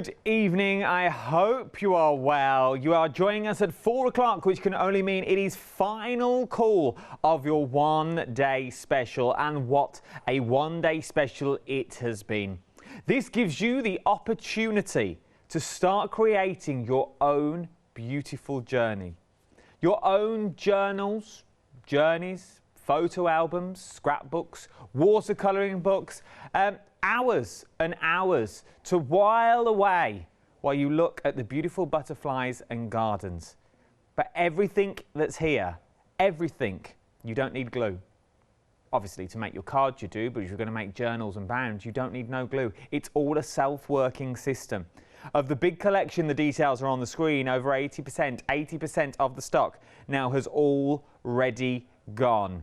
Good evening. I hope you are well. You are joining us at 4 o'clock, which can only mean it is final call of your one-day special. And what a one-day special it has been. This gives you the opportunity to start creating your own beautiful journey. Your own journals, journeys, photo albums, scrapbooks, watercolouring books, hours and hours to while away while you look at the beautiful butterflies and gardens. But everything that's here, everything, you don't need glue. Obviously, to make your cards you do, but if you're going to make journals and bounds, you don't need no glue. It's all a self-working system. Of the big collection, the details are on the screen. Over 80% of the stock now has already gone.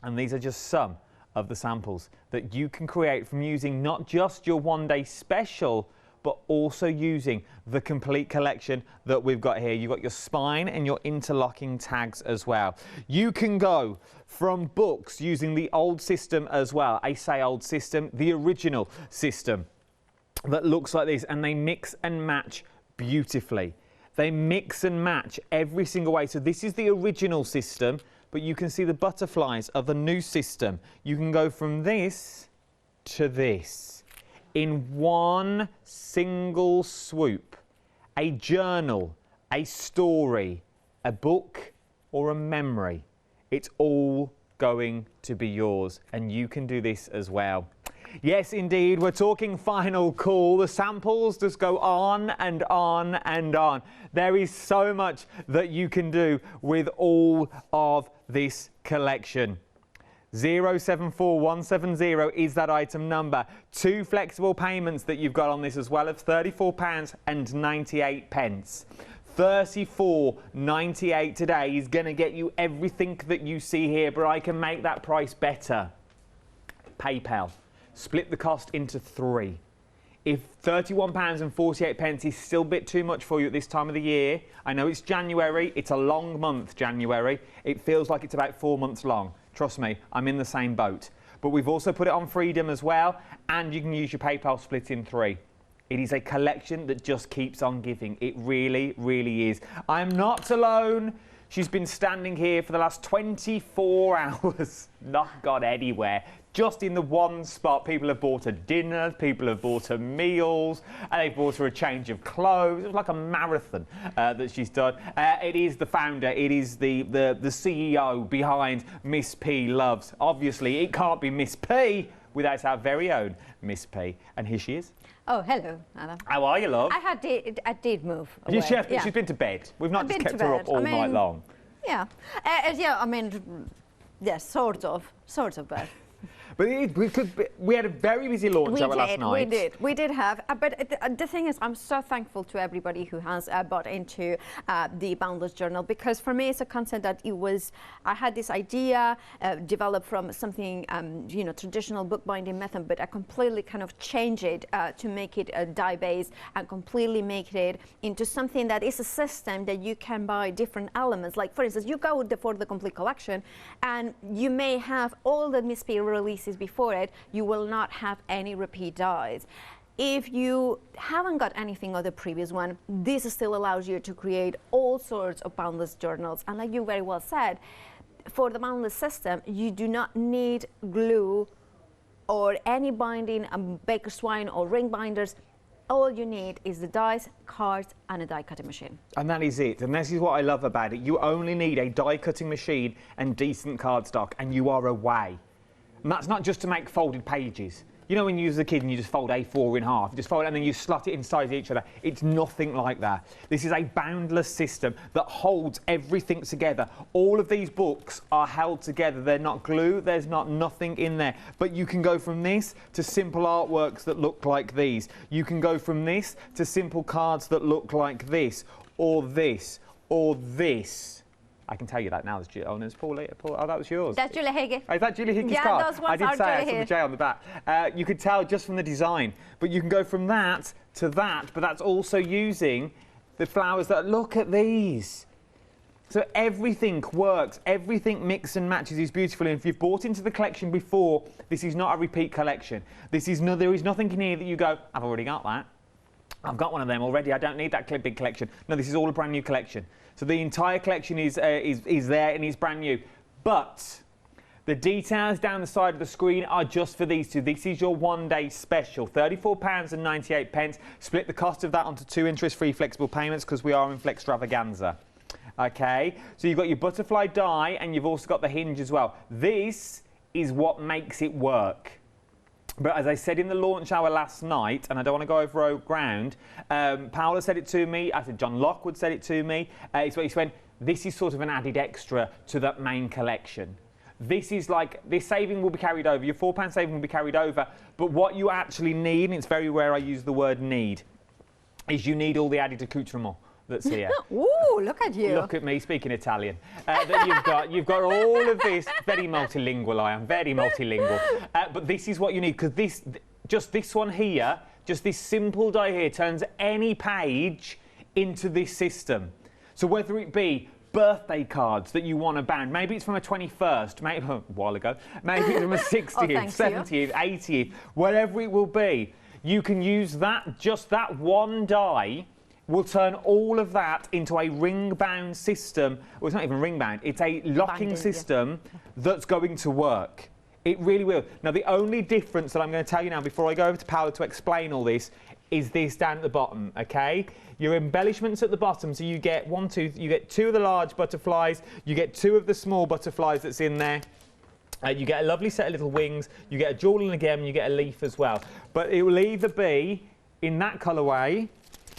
And these are just some of the samples that you can create from using not just your one-day special, but also using the complete collection that we've got here. You've got your spine and your interlocking tags as well. You can go from books using the old system as well. I say old system, the original system that looks like this, and they mix and match beautifully. They mix and match every single way. So this is the original system, but you can see the butterflies of the new system. You can go from this to this in one single swoop. A journal, a story, a book, or a memory. It's all going to be yours, and you can do this as well. Yes, indeed, we're talking final call. The samples just go on and on and on. There is so much that you can do with all of this collection. 074170 is that item number. 2 flexible payments that you've got on this as well of £34.98. £34.98 today is going to get you everything that you see here, but I can make that price better. PayPal. Split the cost into 3. If £31.48 is still a bit too much for you at this time of the year, I know it's January, it's a long month, January. It feels like it's about 4 months long. Trust me, I'm in the same boat. But we've also put it on Freedom as well, and you can use your PayPal split in 3. It is a collection that just keeps on giving. It really, really is. I am not alone. She's been standing here for the last 24 hours, not gone anywhere. Just in the one spot. People have bought her dinner, people have bought her meals, and they've bought her a change of clothes. It was like a marathon that she's done. It is the founder, it is the CEO behind Miss P Loves. Obviously, it can't be Miss P without our very own Miss P. And here she is. Oh, hello, Anna. How are you, love? I did move away. Yeah. She's been to bed. We've not just kept her up all night long. Yeah. Yeah, I mean, yes, sort of bad. But we had a very busy launch last night. We did have. But the thing is, I'm so thankful to everybody who has bought into the Boundless Journal, because for me, it's a concept that I had this idea developed from something, traditional bookbinding method, but I completely kind of changed it to make it a die-based and completely make it into something that is a system that you can buy different elements. Like, for instance, you go for the complete collection, and you may have all the Miss P releases before it. You will not have any repeat dies. If you haven't got anything of the previous one, this still allows you to create all sorts of boundless journals. And like you very well said, for the boundless system, you do not need glue or any binding, baker's twine or ring binders. All you need is the dies, cards, and a die cutting machine. And that is it. And this is what I love about it. You only need a die cutting machine and decent cardstock, and you are away. And that's not just to make folded pages. You know when you was a kid and you just fold A4 in half, you just fold it and then you slot it inside each other. It's nothing like that. This is a boundless system that holds everything together. All of these books are held together. They're not glue, there's nothing in there. But you can go from this to simple artworks that look like these. You can go from this to simple cards that look like this, or this, or this. I can tell you that now. Oh, there's Paul. Oh, that was yours. That's Julie Higgy. Oh, is that Julie Higgy's card? Yeah, those ones I did are say Julie it, the J on the back. You could tell just from the design. But you can go from that to that, but that's also using the flowers that, look at these. So everything works, everything mixes and matches is beautiful. And if you've bought into the collection before, this is not a repeat collection. There is nothing in here that you go, I've already got that. I've got one of them already. I don't need that big collection. No, this is all a brand new collection. So the entire collection is there and is brand new. But the details down the side of the screen are just for these two. This is your one-day special, £34.98. Split the cost of that onto 2 interest-free flexible payments because we are in Flextravaganza. Okay, so you've got your butterfly die and you've also got the hinge as well. This is what makes it work. But as I said in the launch hour last night, and I don't want to go over old ground, Paola said it to me, I said John Lockwood said it to me, he went, this is sort of an added extra to that main collection. This is like, this saving will be carried over, your £4 saving will be carried over, but what you actually need, and it's very rare I use the word need, is you need all the added accoutrement that's here. Ooh, look at you. Look at me speaking Italian. That you've got all of this, very multilingual I am, very multilingual. But this is what you need, because just this one here, just this simple die here turns any page into this system. So whether it be birthday cards that you want to bound. Maybe it's from a 21st, maybe a while ago. Maybe it's from a 60th, 70th, 80th, whatever it will be. You can use that, just that one die will turn all of that into a ring-bound system. Well, it's not even ring-bound. It's a locking system that's going to work. It really will. Now, the only difference that I'm going to tell you now before I go over to Paola to explain all this is this down at the bottom, okay? Your embellishments at the bottom, so you get you get 2 of the large butterflies, you get 2 of the small butterflies that's in there. You get a lovely set of little wings, you get a jewel and a gem, you get a leaf as well. But it will either be in that colourway,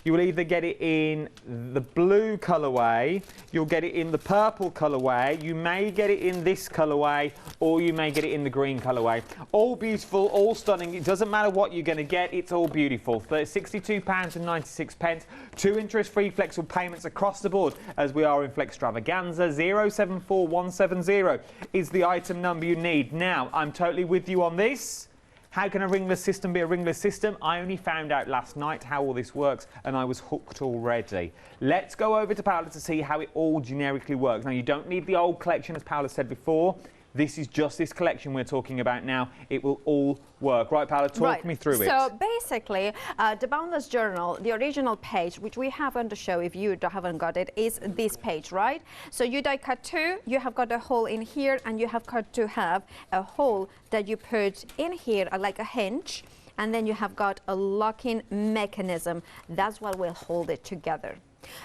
you will either get it in the blue colourway, you'll get it in the purple colourway, you may get it in this colourway, or you may get it in the green colourway. All beautiful, all stunning. It doesn't matter what you're going to get, it's all beautiful. £62.96. 2 interest-free flexible payments across the board as we are in Flextravaganza. 074170 is the item number you need. Now, I'm totally with you on this. How can a ringless system be a ringless system? I only found out last night how all this works and I was hooked already. Let's go over to Paola to see how it all generically works. Now, you don't need the old collection, as Paola said before. This is just this collection we're talking about now. It will all work. Right, Paola, talk me through it. So basically, the Boundless Journal, the original page, which we have on the show if you haven't got it, is this page, right? So you die cut 2, you have got a hole in here, and you have got to have a hole that you put in here, like a hinge, and then you have got a locking mechanism. That's what will hold it together.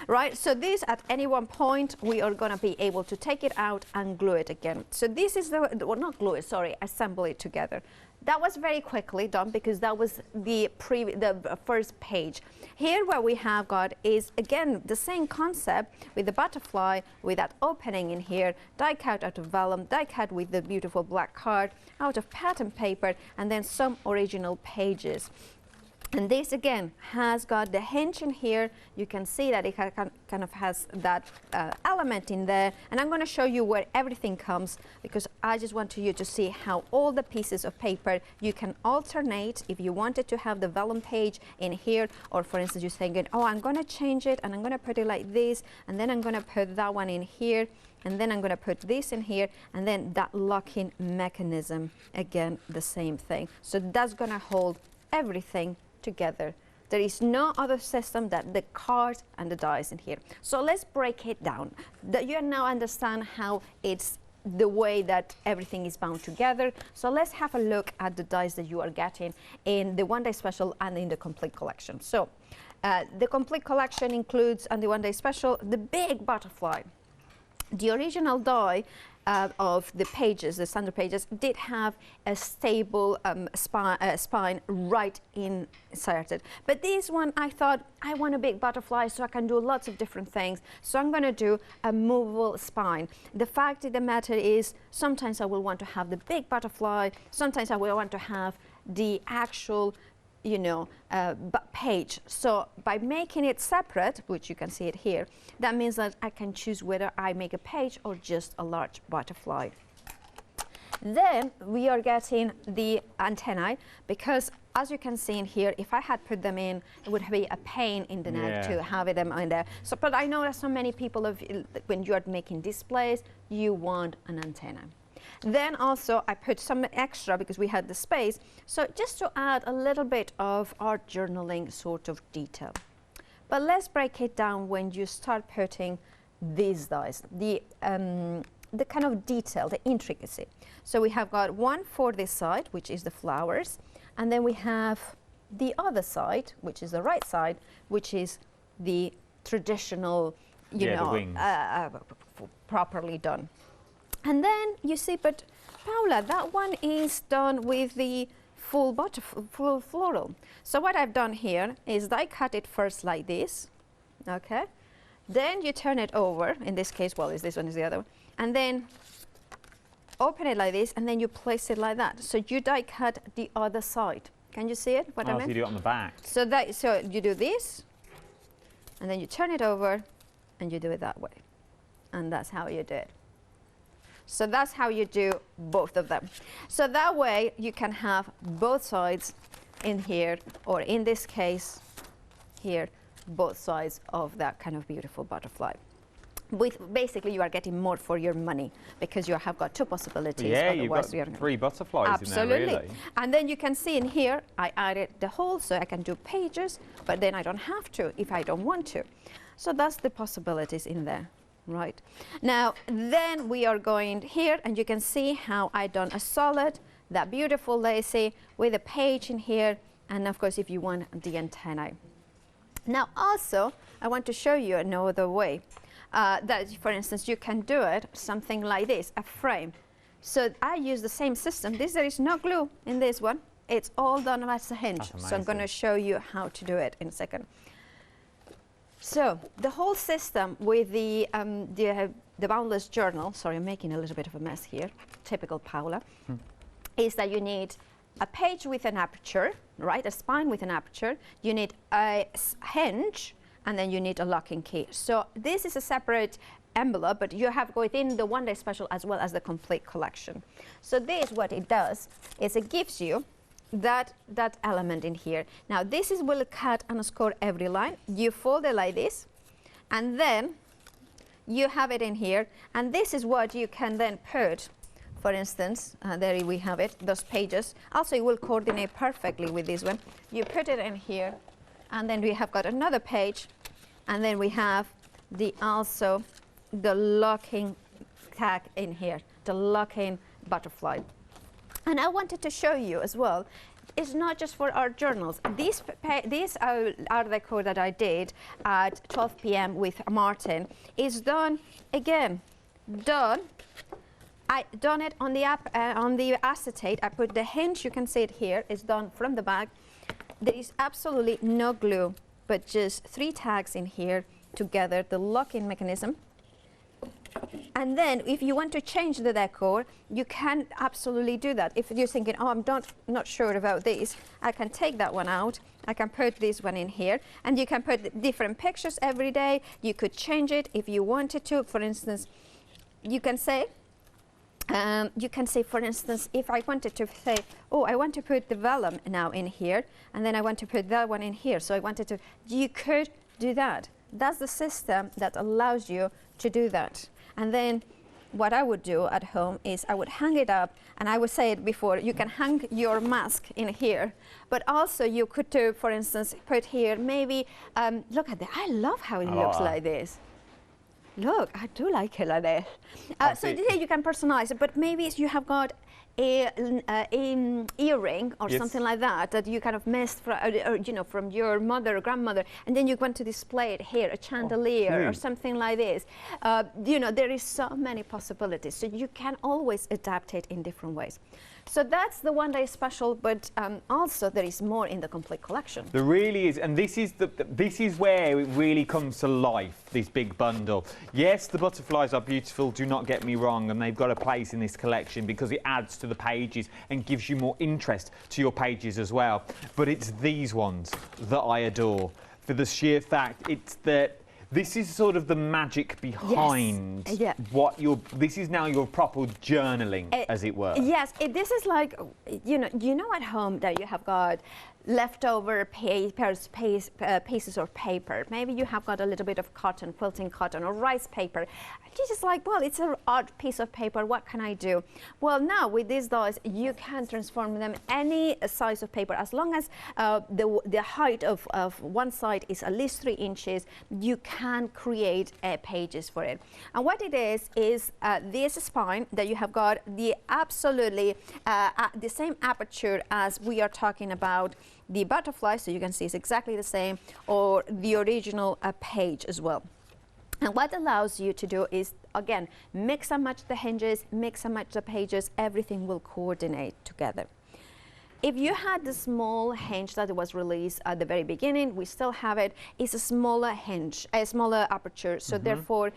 Right, so this at any one point we are going to be able to take it out and glue it again. So this is well, not glue it, sorry, assemble it together. That was very quickly done because that was the first page. Here what we have got is again the same concept with the butterfly, with that opening in here, die cut out of vellum, die cut with the beautiful black card, out of pattern paper, and then some original pages. And this again has got the hinge in here. You can see that it kind of has that element in there. And I'm going to show you where everything comes because I just want you to see how all the pieces of paper you can alternate if you wanted to have the vellum page in here, or for instance you're saying, oh, I'm going to change it and I'm going to put it like this, and then I'm going to put that one in here, and then I'm going to put this in here, and then that locking mechanism, again, the same thing. So that's going to hold everything together. There is no other system than the cards and the dies in here. So let's break it down. You now understand how it's the way that everything is bound together. So let's have a look at the dies that you are getting in the one day special and in the complete collection. So the complete collection includes, on the one day special, the big butterfly. The original die of the pages, the standard pages, did have a stable spine right inserted. But this one, I thought, I want a big butterfly so I can do lots of different things. So I'm going to do a movable spine. The fact of the matter is, sometimes I will want to have the big butterfly, sometimes I will want to have the actual page. So by making it separate, which you can see it here, that means that I can choose whether I make a page or just a large butterfly. Then we are getting the antennae, because as you can see in here, if I had put them in, it would be a pain in the neck to have them in there. So, but I know that so many people, when you are making displays, you want an antenna. Then also I put some extra because we had the space. So just to add a little bit of art journaling sort of detail. But let's break it down when you start putting these dies, the kind of detail, the intricacy. So we have got one for this side, which is the flowers, and then we have the other side, which is the right side, which is the traditional, you know, properly done. And then you see, but Paula, that one is done with the full floral. So what I've done here is I cut it first like this, okay? Then you turn it over, in this case, well, this one is the other one, and then open it like this, and then you place it like that. So you die cut the other side. Can you see it, what I mean? So you do it on the back. So you do this, and then you turn it over, and you do it that way. And that's how you do it. So that's how you do both of them. So that way you can have both sides in here, or in this case here, both sides of that kind of beautiful butterfly. With basically you are getting more for your money because you have got two possibilities. Yeah, you've got 3 butterflies in there, really. And then you can see in here I added the whole, so I can do pages, but then I don't have to if I don't want to. So that's the possibilities in there. Right. Now, then we are going here, and you can see how I done a solid, that beautiful lacy with a page in here, and of course, if you want the antennae. Now, also, I want to show you another way that, for instance, you can do it something like this, a frame. So I use the same system. There is no glue in this one. It's all done as a hinge. So I'm going to show you how to do it in a second. So the whole system with the Boundless Journal, sorry, I'm making a little bit of a mess here, typical Paula, is that you need a page with an aperture, right, a spine with an aperture, you need a hinge, and then you need a locking key. So this is a separate envelope, but you have within the one-day special as well as the complete collection. So this, what it does, is it gives you that element in here. Now this is will cut and score every line. You fold it like this, and then you have it in here, and this is what you can then put, for instance, there we have it, those pages. Also it will coordinate perfectly with this one. You put it in here, and then we have got another page, and then we have also the locking tag in here, the locking butterfly. And I wanted to show you as well, it's not just for art journals. These art decor that I did at 12 p.m. with Martin is done, again, I done it on the acetate. I put the hinge, you can see it here, it's done from the back. There is absolutely no glue, but just 3 tags in here together, the locking mechanism. And then if you want to change the decor, you can absolutely do that. If you're thinking, oh, I'm not sure about this, I can take that one out. I can put this one in here, and you can put different pictures every day. You could change it if you wanted to. For instance, you can say, for instance, if I wanted to say, oh, I want to put the vellum now in here, and then I want to put that one in here. So I wanted to, you could do that. That's the system that allows you to do that. And then what I would do at home is I would hang it up, and I would say it before, you can hang your mask in here, but also you could do, for instance, put here, maybe, look at that, I love how it looks like this. Look, I do like it like this. So here you can personalize it, but maybe you have got an earring or something like that that you kind of missed from, you know, from your mother or grandmother, and then you want to display it here, a chandelier or something like this. You know, there is so many possibilities, so you can always adapt it in different ways. So that's the one-day special, but also there is more in the complete collection. There really is, and this is where it really comes to life, this big bundle. Yes, the butterflies are beautiful, do not get me wrong, and they've got a place in this collection because it adds to the pages and gives you more interest to your pages as well. But it's these ones that I adore, for the sheer fact it's that this is sort of the magic behind what this is now your proper journaling, as it were. Yes, this is like, you know at home that you have got leftover pieces of paper. Maybe you have got a little bit of cotton, quilting cotton or rice paper. And you're just like, well, it's an odd piece of paper. What can I do? Well, now with these dies, you can transform them any size of paper. As long as the height of one side is at least 3 inches, you can create pages for it. And what it is this spine that you have got the absolutely the same aperture as we are talking about the butterfly, so you can see it's exactly the same, or the original page as well. And what allows you to do is, again, mix and match the hinges, mix and match the pages, everything will coordinate together. If you had the small hinge that was released at the very beginning, we still have it, it's a smaller hinge, a smaller aperture, so therefore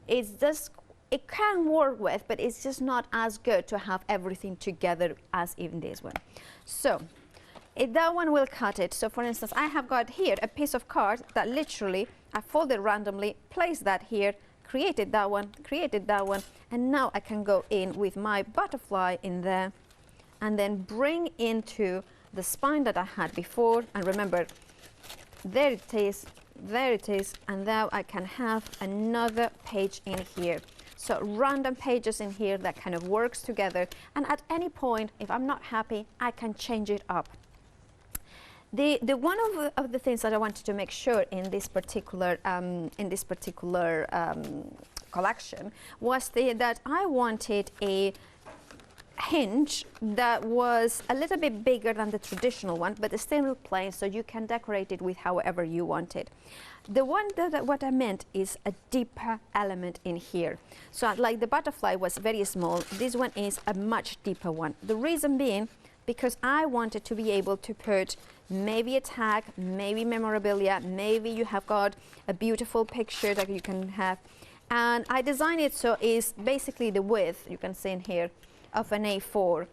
it's just, it can work with, but it's just not as good to have everything together as in this one. So that one will cut it. So for instance, I have got here a piece of card that literally I folded randomly, placed that here, created that one, and now I can go in with my butterfly in there and then bring into the spine that I had before. And remember, there it is, and now I can have another page in here. So random pages in here that kind of works together, and at any point, if I'm not happy, I can change it up. The one of the things that I wanted to make sure in this particular collection was that I wanted a hinge that was a little bit bigger than the traditional one, but it's still plain, so you can decorate it with however you want it. The one that what I meant is a deeper element in here. So like the butterfly was very small, this one is a much deeper one. The reason being, because I wanted to be able to put maybe a tag, maybe memorabilia, maybe you have got a beautiful picture that you can have. And I designed it so it's basically the width, you can see in here, of an A4.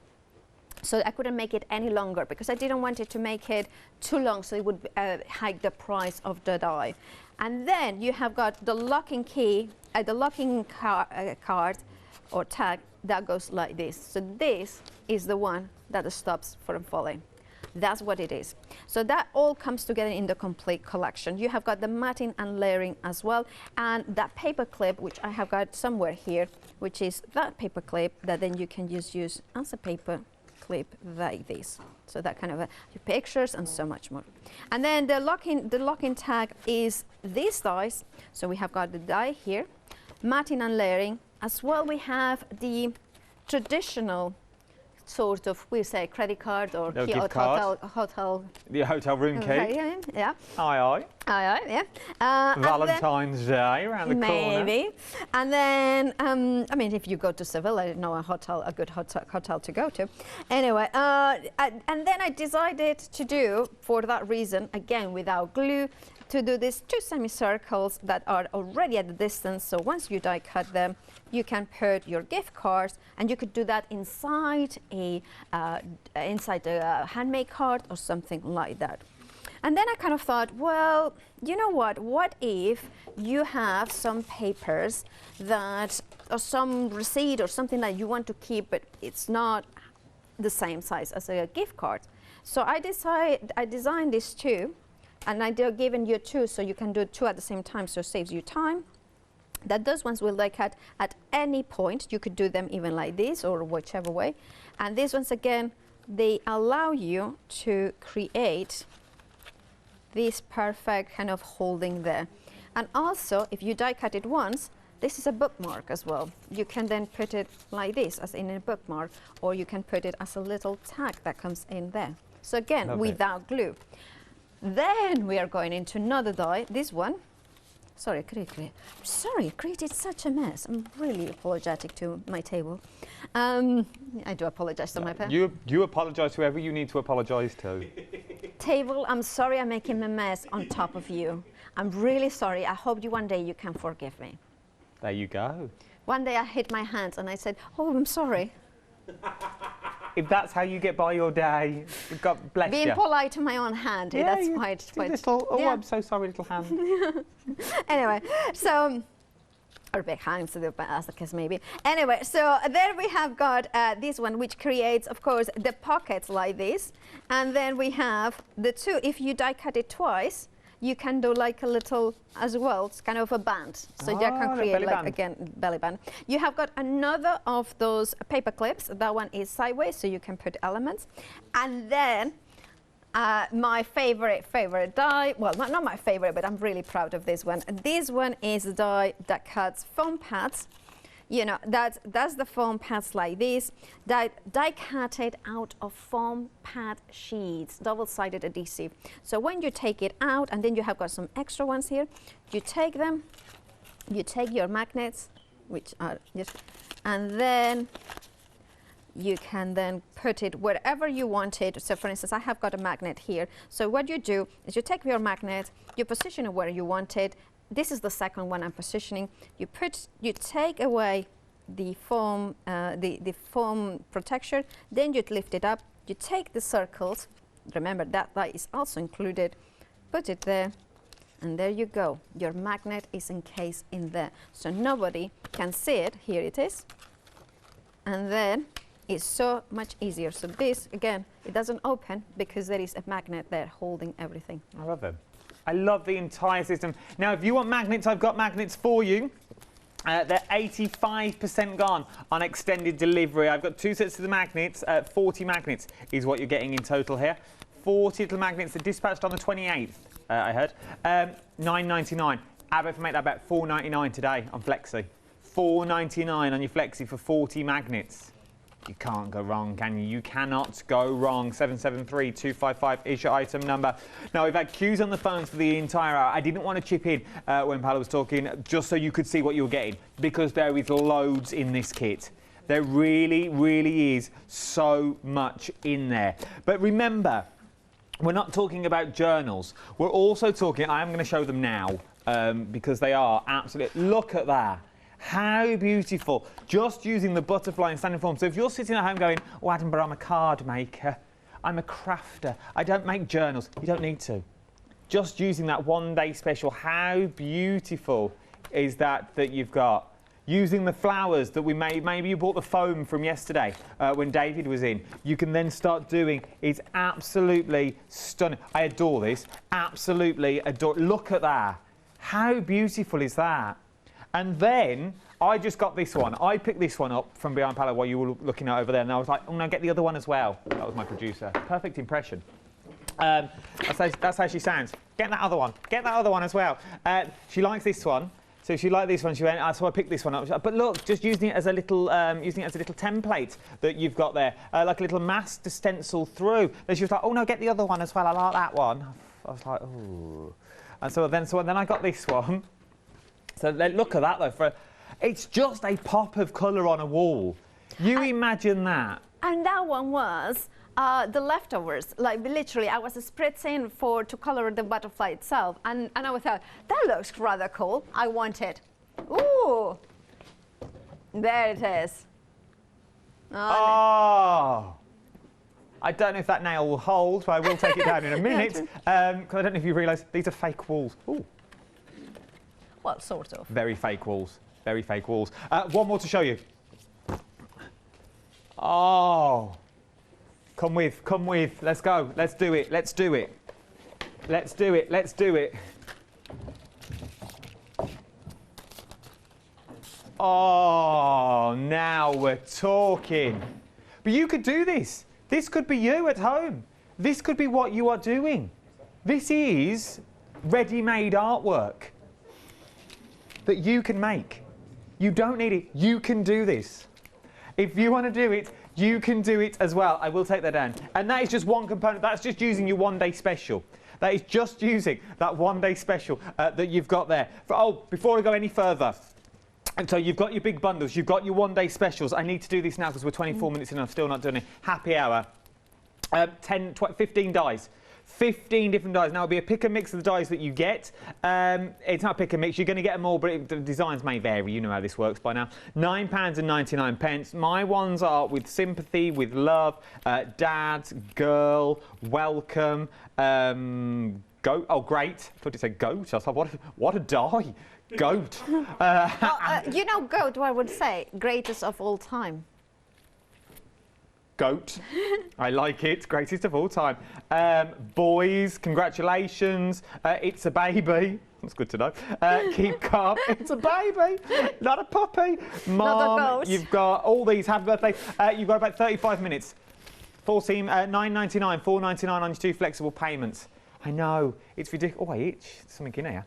So I couldn't make it any longer because I didn't want it to make it too long, so it would hike the price of the die. And then you have got the locking key, the locking card or tag that goes like this. So this is the one that stops from falling. That's what it is. So that all comes together in the complete collection. You have got the matting and layering as well, and that paper clip, which I have got somewhere here, which is that paper clip that then you can just use as a paper clip like this. So that kind of your pictures and so much more. And then the locking tag is these dies. So we have got the die here, matting and layering. As well, we have the traditional sort of, we say credit card or no, gift card. hotel. The hotel room key. Yeah. Aye. Yeah. Valentine's Day around the corner. Maybe. And then, I mean, if you go to Seville, I don't know a good hotel to go to. Anyway, and then I decided to do, for that reason, again without glue, to do these 2 semicircles that are already at the distance. So once you die cut them, you can put your gift cards, and you could do that inside a handmade card or something like that. And then I kind of thought, well, you know what if you have some papers that, or some receipt or something that you want to keep, but it's not the same size as a gift card. So I designed these 2, and I given you 2, so you can do 2 at the same time, so it saves you time. That those ones will like at any point. You could do them even like this or whichever way. And these ones, again, they allow you to create this perfect kind of holding there. And also, if you die cut it once, this is a bookmark as well. You can then put it like this, as in a bookmark, or you can put it as a little tag that comes in there. So again, without glue. Then we are going into another die, this one. Sorry, I created such a mess. I'm really apologetic to my table. I do apologize to my pen. You apologize to whoever you need to apologize to. Table, I'm sorry I'm making a mess on top of you. I'm really sorry. I hope one day you can forgive me. There you go. One day I hit my hands and I said, oh, I'm sorry. If that's how you get by your day, God bless you. Being polite to my own hand, yeah, that's quite little, oh, yeah. I'm so sorry, little hand. Anyway, so or big hands, as the case may be. Anyway, so there we have got this one, which creates, of course, the pockets like this. And then we have the two. If you die cut it twice, you can do like a little as well. It's kind of a band. So you can create like, again, belly band. You have got another of those paper clips. That one is sideways, so you can put elements. And then my favorite die, well, not my favorite, but I'm really proud of this one. This one is the die that cuts foam pads. You know, that's the foam pads like this. Die cut it out of foam pad sheets, double-sided adhesive. So when you take it out, and then you have got some extra ones here, you take them, you take your magnets, which are just, and then you can then put it wherever you want it. So for instance, I have got a magnet here. So what you do is you take your magnet, you position it where you want it. This is the second one I'm positioning. You take away the foam, the foam protection, then you lift it up, you take the circles, remember that is also included, put it there, and there you go. Your magnet is encased in there. So nobody can see it. Here it is. And then it's so much easier. So this, again, it doesn't open because there is a magnet there holding everything. I love them. I love the entire system. Now, if you want magnets, I've got magnets for you. They're 85% gone on extended delivery. I've got 2 sets of the magnets. 40 magnets is what you're getting in total here. 40 little magnets are dispatched on the 28th, I heard. $9.99. I bet if I make that about $4.99 today on Flexi. $4.99 on your Flexi for 40 magnets. You can't go wrong, can you? You cannot go wrong. 773-255 is your item number. Now, we've had queues on the phones for the entire hour. I didn't want to chip in when Paolo was talking, just so you could see what you were getting, because there is loads in this kit. There really, really is so much in there. But remember, we're not talking about journals. We're also talking, I am going to show them now, because they are absolutely, look at that. How beautiful, just using the butterfly and standing form. So if you're sitting at home going, oh, Edinburgh, I'm a card maker, I'm a crafter, I don't make journals, you don't need to. Just using that one-day special, how beautiful is that you've got? Using the flowers that we made, maybe you bought the foam from yesterday when David was in, you can then start doing, it's absolutely stunning. I adore this, absolutely adore, look at that. How beautiful is that? And then I just got this one. I picked this one up from behind Paolo while you were looking at over there, and I was like, oh no, get the other one as well. That was my producer. Perfect impression. That's how she sounds. Get that other one. Get that other one as well. She likes this one. So she liked this one. She went, so I picked this one up. But look, just using it as a little, template that you've got there, like a little mask to stencil through. Then she was like, oh no, get the other one as well. I like that one. I was like, oh. And so then I got this one. So look at that though. It's just a pop of colour on a wall. You imagine that. And that one was the leftovers. Like literally, I was spritzing to colour the butterfly itself, and I thought that looks rather cool. I want it. Ooh, there it is. Oh. I don't know if that nail will hold, but I will take it down in a minute. Because I don't know if you realise these are fake walls. Ooh. Well, sort of. Very fake walls. Very fake walls. One more to show you. Oh. Come with. Let's go. Let's do it. Let's do it. Let's do it. Let's do it. Oh, now we're talking. But you could do this. This could be you at home. This could be what you are doing. This is ready-made artwork that you can make. You don't need it. You can do this. If you want to do it, you can do it as well. I will take that down. And that is just one component. That's just using your one-day special. That is just using that one-day special that you've got there. Before I go any further, and so you've got your big bundles, you've got your one-day specials. I need to do this now because we're 24 minutes in and I'm still not doing it. Happy hour. 15 dies. 15 different dies. Now, it'll be a pick and mix of the dies that you get. It's not a pick and mix. You're going to get them all, but the designs may vary. You know how this works by now. £9.99. My ones are with sympathy, with love, dad, girl, welcome, goat. Oh, great. I thought it said goat. I was like, what a die. Goat. You know, goat, what I would say, greatest of all time. Goat. I like it. Greatest of all time. Boys, congratulations. It's a baby. That's good to know. Keep calm. It's a baby, not a puppy. Mom, you've got all these. Happy birthday. You've got about 35 minutes. 9.99, 4.99 on your 2 flexible payments. I know. It's ridiculous. Oh, I itch. There's something in here.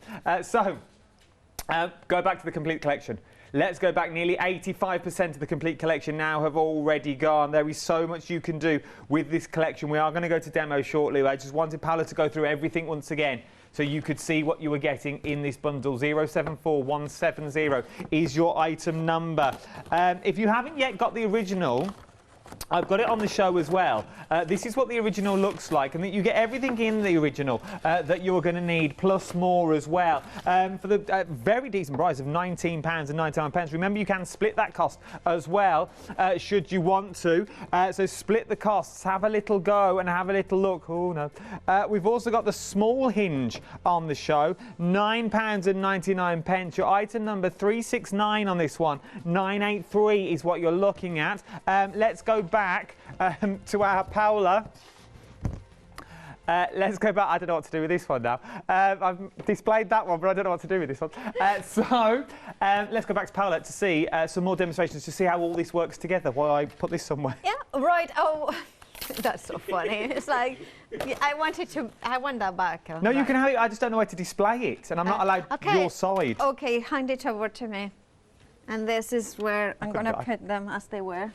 Go back to the complete collection. Let's go back. Nearly 85% of the complete collection now have already gone. There is so much you can do with this collection. We are going to go to demo shortly. I just wanted Paula to go through everything once again so you could see what you were getting in this bundle. 074170 is your item number. If you haven't yet got the original, I've got it on the show as well. This is what the original looks like, and that you get everything in the original that you're going to need, plus more as well, for the very decent price of £19.99. Remember, you can split that cost as well, should you want to. So split the costs, have a little go and have a little look. Oh, no. We've also got the small Hinge on the show, £9.99. Your item number 369 on this one, 983 is what you're looking at. Let's go back to our Paula. Let's go back. I don't know what to do with this one now. I've displayed that one, but I don't know what to do with this one. Let's go back to Paula to see some more demonstrations to see how all this works together while I put this somewhere. Yeah, right. Oh, that's so funny. It's like, I want that back. No, you can have it. I just don't know where to display it, and I'm not allowed your side. Okay, hand it over to me. And this is where I'm going to put them as they were.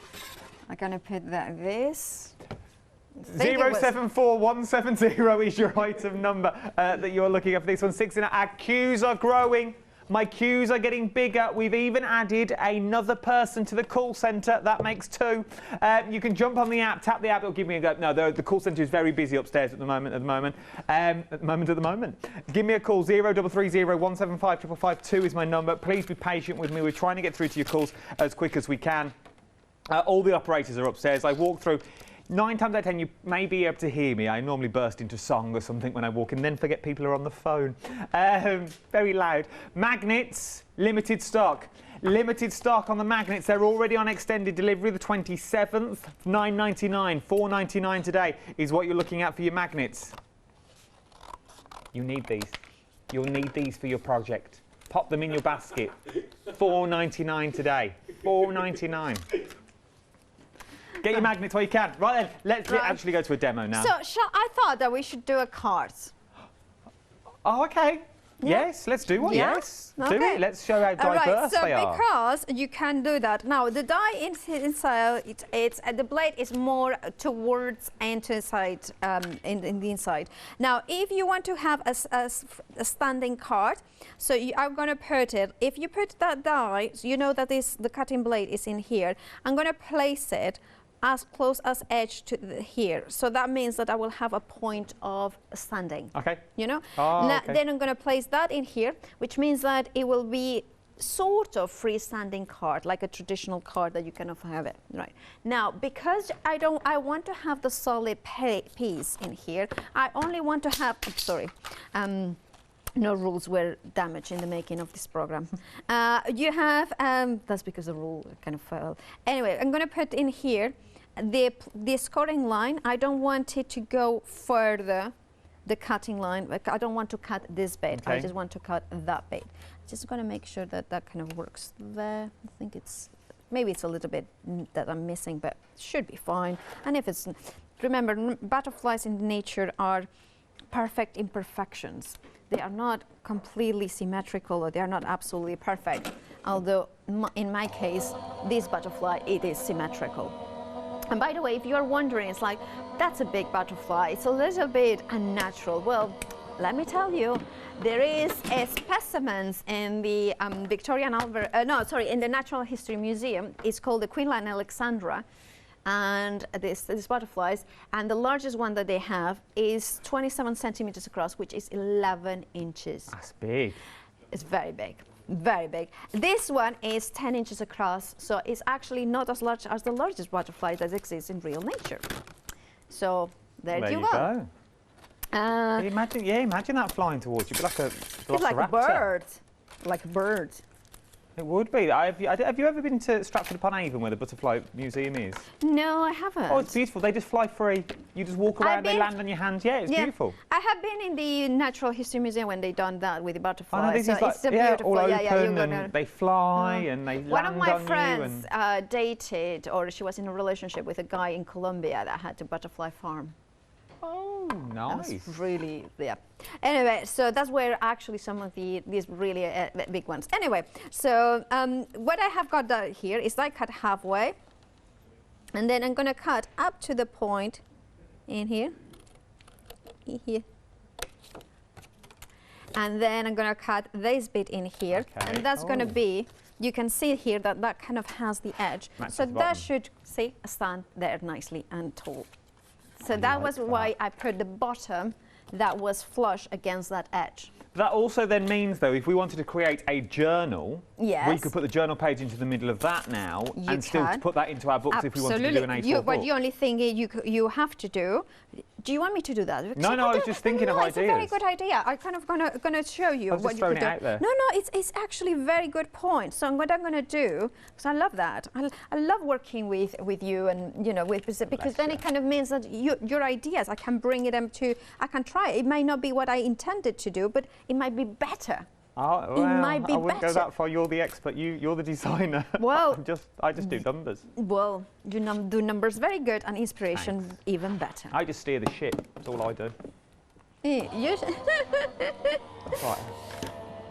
I'm going to put this. 074170 is your item number that you're looking at for this one. 6 in it. Our queues are growing. My queues are getting bigger. We've even added another person to the call centre. That makes 2. You can jump on the app, tap the app. It'll give me a go. No, the call centre is very busy upstairs at the moment. Give me a call. 0330 175 555 is my number. Please be patient with me. We're trying to get through to your calls as quick as we can. All the operators are upstairs. I walk through. 9 times out of 10, you may be able to hear me. I normally burst into song or something when I walk and then forget people are on the phone. Very loud. Magnets, limited stock. Limited stock on the magnets. They're already on extended delivery the 27th. £9.99, £4.99 today is what you're looking at for your magnets. You need these. You'll need these for your project. Pop them in your basket. £4.99 today. £4.99. Get your magnets while you can. Right then, let's actually go to a demo now. So, I thought that we should do a card. Oh, okay. Yeah. Yes, let's do one. Yeah? Yes, do it. Let's show how diverse they are. Because you can do that. Now, the die inside, the blade is more towards and inside, in the inside. Now, if you want to have a standing card, so I'm going to put it. If you put that die, so you know that the cutting blade is in here. I'm going to place it as close as edge to here. So that means that I will have a point of standing. Okay. You know? Oh, okay. Then I'm going to place that in here, which means that it will be sort of freestanding card, like a traditional card that you can have it. Right. Now, because I want to have the solid piece in here, I only want to have, no rules were damaged in the making of this program. You have, that's because the rule kind of fell. Anyway, I'm going to put in here the scoring line. I don't want it to go further, the cutting line. I don't want to cut this bit. Okay. I just want to cut that bit. Just going to make sure that that kind of works there. I think maybe it's a little bit that I'm missing, but should be fine. And if it's, remember, butterflies in nature are perfect imperfections. They are not completely symmetrical, or they are not absolutely perfect. Although, in my case, this butterfly, it is symmetrical. And by the way, if you're wondering, it's like, that's a big butterfly. It's a little bit unnatural. Well, let me tell you, there is specimens in the in the Natural History Museum. It's called the Queenland Alexandra. And these butterflies, and the largest one that they have is 27 centimeters across, which is 11 inches. That's big. It's very big, very big. This one is 10 inches across, so it's actually not as large as the largest butterfly that exists in real nature. So there you go. Imagine that flying towards you, like a velociraptor. It's like a bird. like a bird. It would be. Have you ever been to Stratford-upon-Avon, where the Butterfly Museum is? No, I haven't. Oh, it's beautiful. They just fly free. You just walk around, they land on your hands. Yeah, it's beautiful. I have been in the Natural History Museum when they done that with the butterfly. I know, this is like, it's so beautiful. all open, yeah, and they fly and they land on you. One of my friends dated, or she was in a relationship with a guy in Colombia that had a butterfly farm. Oh, nice. That was really, yeah. Anyway, so that's where actually some of these really big ones. Anyway, so what I have got done here is I cut halfway, and then I'm going to cut up to the point in here, and then I'm going to cut this bit in here, and that's going to be, you can see here that that kind of has the edge. So that should, see, stand there nicely and tall. So that was why I put the bottom that was flush against that edge. That also then means, though, if we wanted to create a journal, we could put the journal page into the middle of that now and still put that into our books if we wanted to do an A4 book. But the only thing you have to do you want me to do that? Because no, I was just thinking of ideas. It's a very good idea. I'm kind of gonna show you what you could do. Out there. No, it's actually a very good point. So what I'm gonna do, because I love that. I love working with you and because then it kind of means that your ideas, I can bring them to, I can try. It might not be what I intended to do, but it might be better. Oh, well, it might be I wouldn't better. go that far. You're the expert. You're the designer. Well, I just do numbers. Well, you do numbers very good and inspiration even better. I just steer the ship. That's all I do. Right.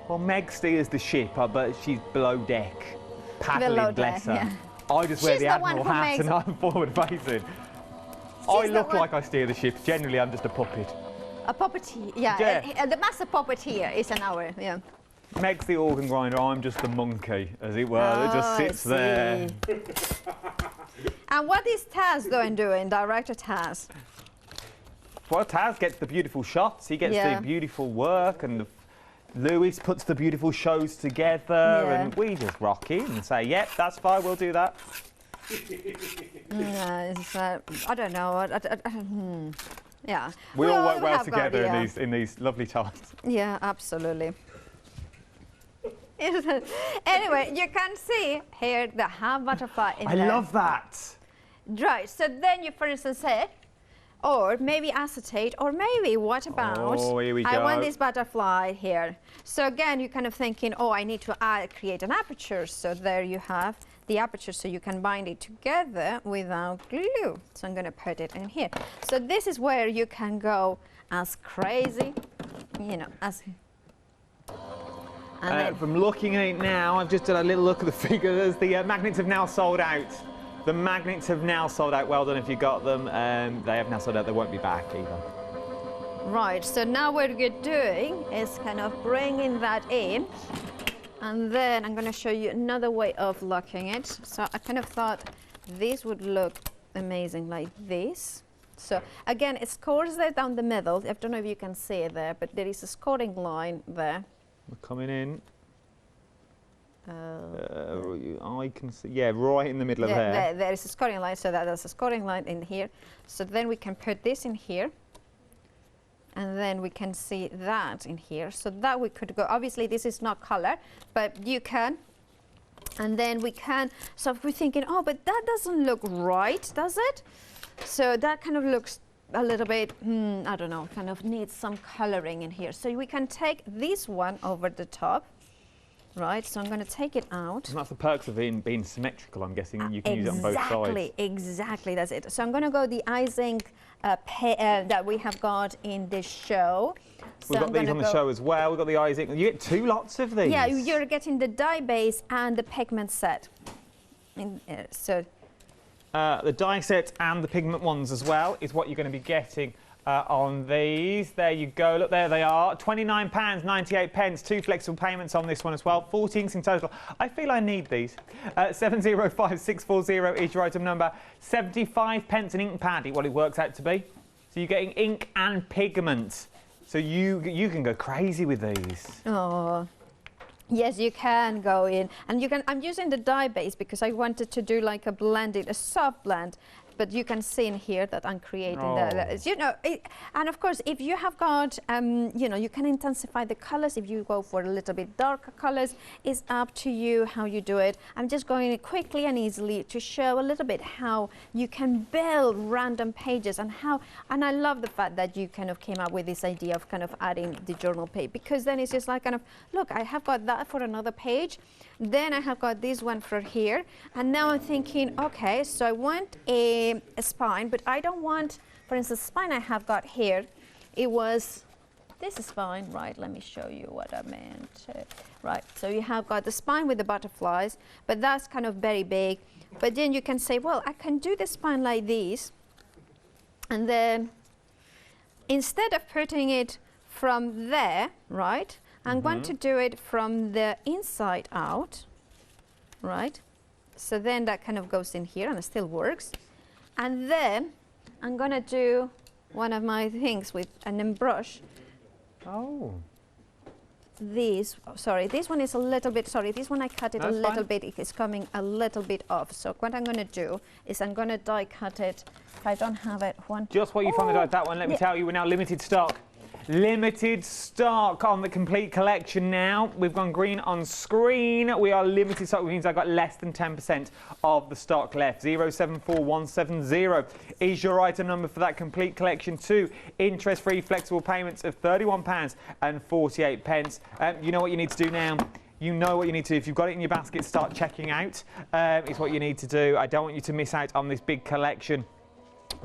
Well, Meg steers the ship, but she's below deck, paddling, bless her. Yeah. I just wear the admiral hat and I'm forward facing. I look like I steer the ship. Generally, I'm just a puppet. A puppeteer, yeah. The master puppeteer is an hour, yeah. Meg's the organ grinder, I'm just the monkey, as it were, that just sits there. And what is Taz doing, director Taz? Well, Taz gets the beautiful shots, he gets the beautiful work, and Lewis puts the beautiful shows together, and we just rock in and say, yep, that's fine, we'll do that. I don't know. Yeah. We all work well together in these lovely times. Yeah, absolutely. Anyway, you can see here the half butterfly in there. I love that. Right, so then you, for instance, say, or maybe acetate, or maybe what about, here we go. I want this butterfly here. So again, you're kind of thinking, oh, I need to create an aperture. So there you have the aperture, so you can bind it together without glue. So I'm going to put it in here. So this is where you can go as crazy, as... From looking at it now, I've just done a little look at the figures. The magnets have now sold out. The magnets have now sold out. Well done if you got them. They have now sold out. They won't be back either. Right, so now what you're doing is kind of bringing that in. And then I'm going to show you another way of locking it. So I kind of thought this would look amazing like this. So again, it scores there down the middle. I don't know if you can see it there, but there is a scoring line there. We're coming in. I can see, right in the middle of there. There is a scoring line, so there's a scoring line in here. So then we can put this in here. And then we can see that in here. So that we could go, obviously this is not color, but you can. And then we can, so if we're thinking, oh, but that doesn't look right, does it? So that kind of looks a little bit, I don't know, kind of needs some coloring in here. So we can take this one over the top. Right, so I'm going to take it out. And that's the perks of being symmetrical, I'm guessing. You can use it on both sides. Exactly, that's it. So I'm going to go the icing that we have got in this show. We've got these on the show as well. We've got the icing. You get 2 lots of these. Yeah, you're getting the dye base and the pigment set. The dye set and the pigment ones as well is what you're going to be getting on these. There you go. Look, there they are. £29.98. 2 flexible payments on this one as well. 40 inks in total. I feel I need these. 705640 is your item number. 75 pence an ink pad, what it works out to be. So you're getting ink and pigment. So you can go crazy with these. Oh. Yes, you can go in, and you can. I'm using the dye base because I wanted to do like a blended, a soft blend, but you can see in here that I'm creating you know, and of course, if you have got, you know, you can intensify the colors. If you go for a little bit darker colors, it's up to you how you do it. I'm just going quickly and easily to show a little bit how you can build random pages and I love the fact that you kind of came up with this idea of kind of adding the journal page, because then it's just like kind of, look, I have got that for another page. Then I have got this one for here. And now I'm thinking, okay, so I want a spine, but I don't want, for instance, spine I have got here. It was this spine, right? Let me show you what I meant. Right, so you have got the spine with the butterflies, but that's kind of very big. But then you can say, well, I can do the spine like this. And then instead of putting it from there, right, I'm going to do it from the inside out, right? So then that kind of goes in here and it still works. And then I'm going to do one of my things with an embrush. Oh. This one is a little bit, this one I cut it a little bit, it's coming a little bit off. So what I'm going to do is I'm going to die cut it. If I don't have it, Just while you find that one, let me tell you, we're now limited stock. Limited stock on the complete collection now. We've gone green on screen. We are limited stock, which means I've got less than 10% of the stock left. 074170 is your item number for that complete collection. 2 interest-free flexible payments of £31.48. You know what you need to do now. You know what you need to do. If you've got it in your basket, start checking out. It's what you need to do. I don't want you to miss out on this big collection,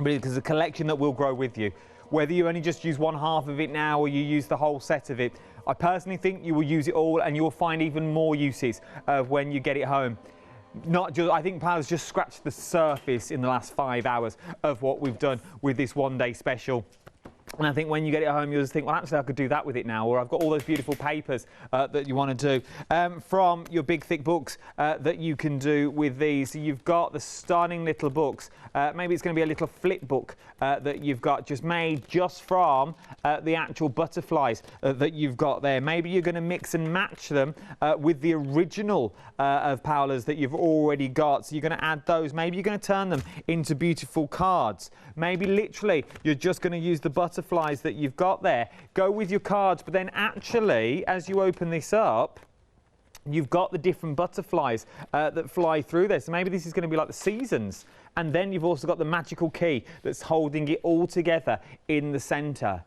because it's a collection that will grow with you. Whether you only just use one half of it now or you use the whole set of it, I personally think you will use it all and you will find even more uses when you get it home. I think Paula's just scratched the surface in the last 5 hours of what we've done with this one-day special. And I think when you get it home, you'll just think, well, actually, I could do that with it now. Or I've got all those beautiful papers that you want to do from your big, thick books that you can do with these. So you've got the stunning little books. Maybe it's going to be a little flip book that you've got just made just from the actual butterflies that you've got there. Maybe you're going to mix and match them with the original of Paula's that you've already got. So you're going to add those. Maybe you're going to turn them into beautiful cards. Maybe literally you're just going to use the butterflies that you've got there. Go with your cards, but then actually, as you open this up, you've got the different butterflies that fly through there. So maybe this is going to be like the seasons. And then you've also got the magical key that's holding it all together in the centre.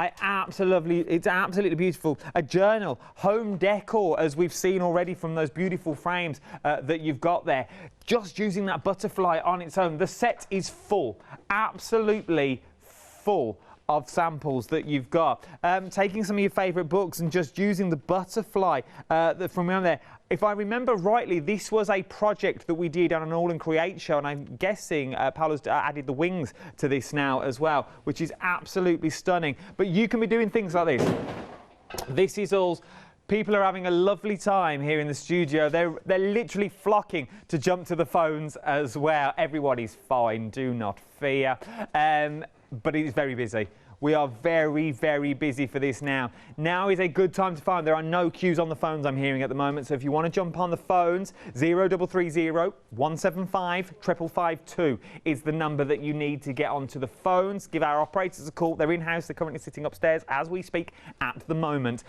It's absolutely beautiful. A journal, home decor, as we've seen already from those beautiful frames that you've got there. Just using that butterfly on its own. The set is full, absolutely full of samples that you've got. Taking some of your favourite books and just using the butterfly from around there. If I remember rightly, this was a project that we did on an All and Create show, and I'm guessing Paula's added the wings to this now as well, which is absolutely stunning. But you can be doing things like this. This is all... People are having a lovely time here in the studio. They're literally flocking to jump to the phones as well. Everybody's fine, do not fear. But it is very busy. We are very, very busy for this now. Now is a good time to find. There are no queues on the phones I'm hearing at the moment. So if you want to jump on the phones, 0330 175 555 is the number that you need to get onto the phones. Give our operators a call. They're in-house. They're currently sitting upstairs as we speak at the moment.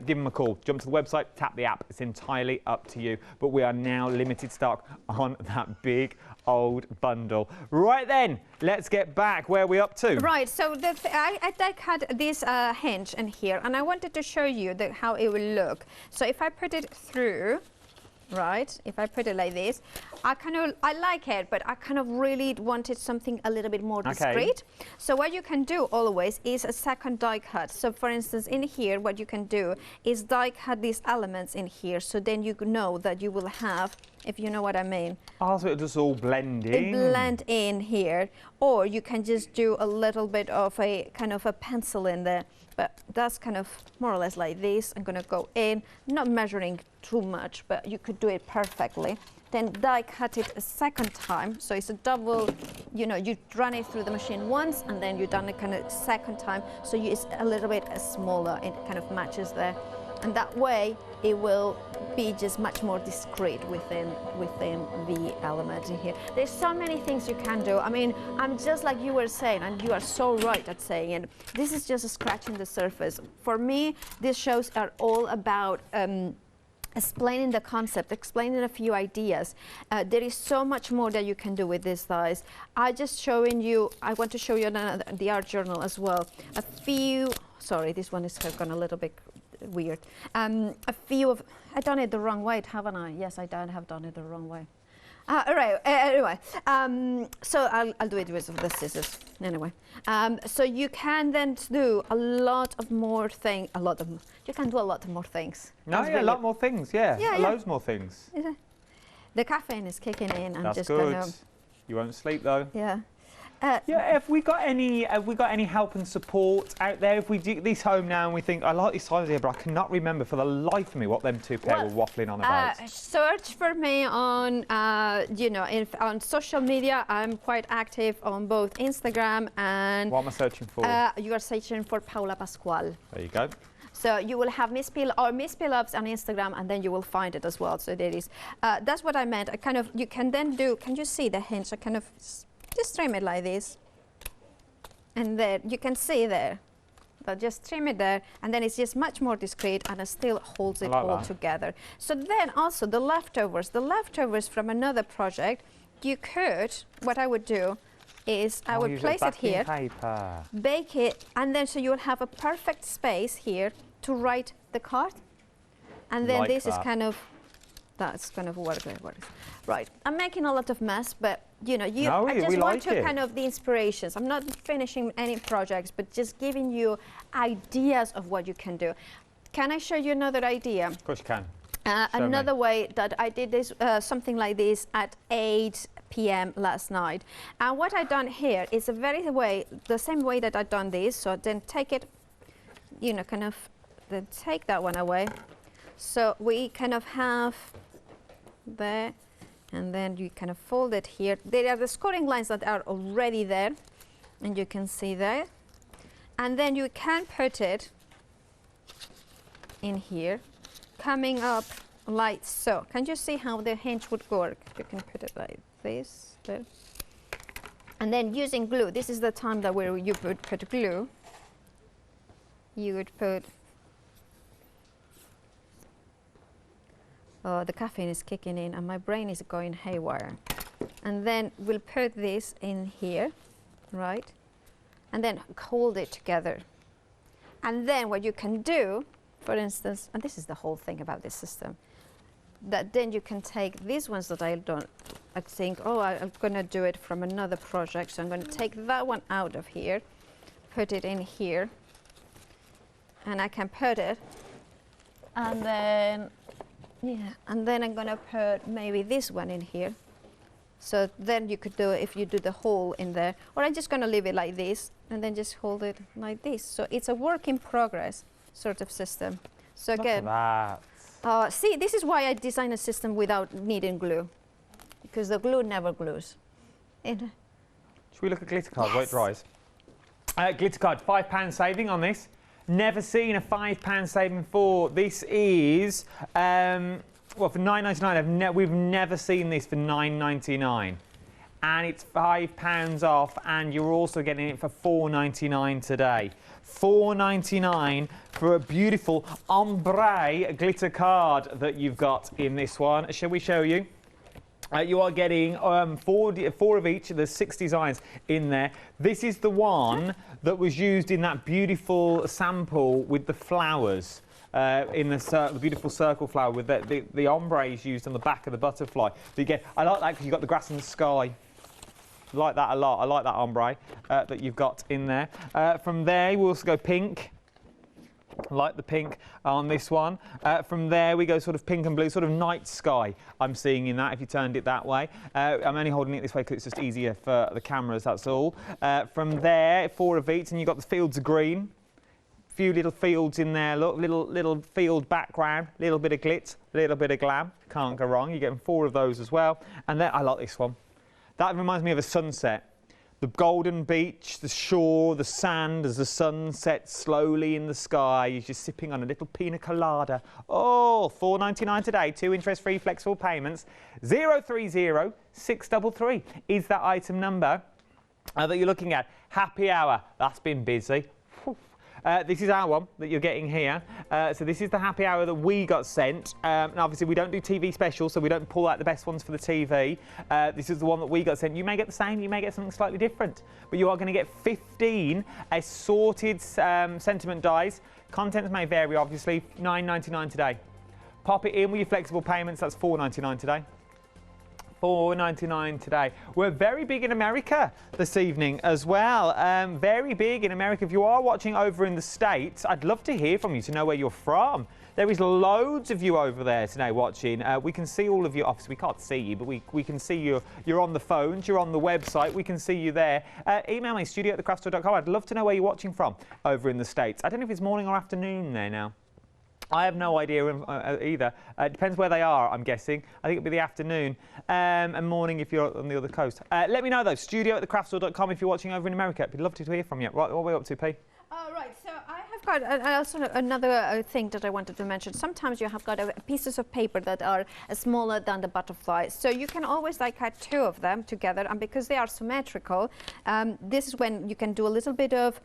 Give them a call. Jump to the website, tap the app. It's entirely up to you. But we are now limited stock on that big old bundle. Right then, let's get back. Where are we up to? Right, so I had this hinge in here, and I wanted to show you how it will look. So if I put it through, right, if I put it like this, I like it, but I kind of really wanted something a little bit more discreet. So what you can do always is a second die cut. So for instance, in here, what you can do is die cut these elements in here, so then you know that you will have, if you know what I mean. Oh, so it just all blend in. Blend in here, or you can just do a little bit of a kind of a pencil in there. But that's kind of more or less like this. I'm going to go in, not measuring too much, but you could do it perfectly. Then die cut it a second time. So it's a double, you run it through the machine once, and then you've done it kind of second time. So it's a little bit smaller. It kind of matches there. and that way it will be just much more discreet within the element in here. There's so many things you can do. I mean, I'm just like you were saying, and you are so right at saying it. This is just scratching the surface. For me, these shows are all about explaining the concept, explaining a few ideas. There is so much more that you can do with these dies. I want to show you the art journal as well. Sorry, this one is gone a little bit weird. I've done it the wrong way, haven't I? Yes, I have done it the wrong way. All right, anyway, so I'll do it with the scissors, anyway. So you can then do a lot of more things, you can do a lot of more things. No, yeah, a lot more things, yeah. Loads more things. The caffeine is kicking in. That's just good. You won't sleep though. Yeah. Have we got any help and support out there? If we do this home now and we think, I like this idea, but I cannot remember for the life of me what them two pair were waffling on about. Search for me on, on social media. I'm quite active on both Instagram and... What am I searching for? You are searching for Paula Pascual. There you go. So you will have Miss Pillops on Instagram, and then you will find it as well. So there is. That's what I meant. You can then do. Can you see the hinge? I kind of just trim it like this, and there you can see there. But just trim it there, and then it's just much more discreet, and it still holds it all together. So then also the leftovers from another project. You could. What I would do is I would place it here, paper. Bake it, and then so you will have a perfect space here to write the card, and then this is kind of, that's kind of what it works. Right, I'm making a lot of mess, but I just want to kind of the inspirations. I'm not finishing any projects, but just giving you ideas of what you can do. Can I show you another idea? Of course you can. Another way that I did this, something like this at 8 p.m. last night. And what I've done here is the same way that I've done this. So then take it, then take that one away. So we kind of have there, and then you kind of fold it here. There are the scoring lines that are already there, and you can see there. And then you can put it in here, coming up like so. Can you see how the hinge would work? You can put it like this, there. And then using glue, this is the time that where you would put glue. You would put, the caffeine is kicking in and my brain is going haywire. And then we'll put this in here, right? And then hold it together. And then what you can do, for instance, and this is the whole thing about this system, that then you can take these ones that I think, I'm going to do it from another project, so I'm going to take that one out of here, put it in here, and I can put it, and then, and then I'm going to put maybe this one in here. So then you could do it if you do the hole in there, or I'm just going to leave it like this, and then just hold it like this. So it's a work in progress sort of system. So again, see, this is why I designed a system without needing glue, because the glue never glues. Should we look at glitter card while it dries? Glitter card, £5 saving on this. Never seen a £5 saving before. This is, for £9.99. We've never seen this for £9.99. And it's £5 off, and you're also getting it for £4.99 today. £4.99 for a beautiful ombre glitter card that you've got in this one. Shall we show you? You are getting four of each. There's 6 designs in there. This is the one that was used in that beautiful sample with the flowers. In the beautiful circle flower with the ombre is used on the back of the butterfly. So you get, I like that because you've got the grass and the sky. I like that a lot. I like that ombre that you've got in there. From there, we also go pink. I like the pink on this one. From there, we go sort of pink and blue, sort of night sky I'm seeing in that, if you turned it that way. I'm only holding it this way because it's just easier for the cameras, that's all. From there, 4 of each, and you've got the fields of green. Few little fields in there, look, little field background, little bit of glitz, little bit of glam. Can't go wrong. You're getting 4 of those as well. And then I like this one. That reminds me of a sunset. The golden beach, the shore, the sand as the sun sets slowly in the sky. You're just sipping on a little pina colada. Oh, $4.99 today, 2 interest-free flexible payments. 030 633 is that item number that you're looking at. Happy hour, that's been busy. This is our one that you're getting here. So this is the happy hour that we got sent. And obviously we don't do TV specials, so we don't pull out the best ones for the TV. This is the one that we got sent. You may get the same, you may get something slightly different. But you are going to get 15 assorted sentiment dies. Contents may vary, obviously. $9.99 today. Pop it in with your flexible payments. That's $4.99 today. $4.99 today. We're very big in America this evening as well. Very big in America. If you are watching over in the States, I'd love to hear from you to know where you're from. There is loads of you over there today watching. We can see all of you. Obviously, we can't see you, but we can see you. You're on the phones, you're on the website. We can see you there. Email me, studio@thecraftstore.com. I'd love to know where you're watching from over in the States. I don't know if it's morning or afternoon there now. I have no idea either. It depends where they are, I'm guessing. I think it'll be the afternoon and morning if you're on the other coast. Let me know, though. Studio@thecraftstore.com if you're watching over in America. I'd love to hear from you. Right, what are we up to, P? Right, so I have got also another thing that I wanted to mention. Sometimes you have got pieces of paper that are smaller than the butterfly. So you can always like cut 2 of them together. And because they are symmetrical, this is when you can do a little bit of,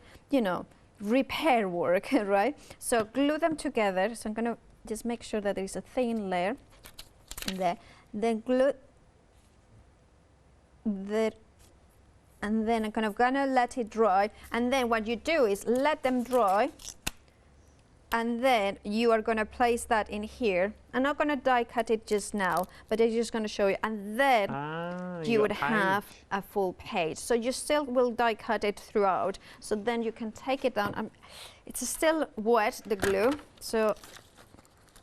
repair work, right? So glue them together. So I'm going to just make sure that there is a thin layer there. Then glue there, and then I'm gonna let it dry. And then what you do is let them dry, and then you are going to place that in here. I'm not going to die cut it just now, but I'm just going to show you. And then you would have a full page. So you still will die cut it throughout. So then you can take it down. It's still wet, the glue. So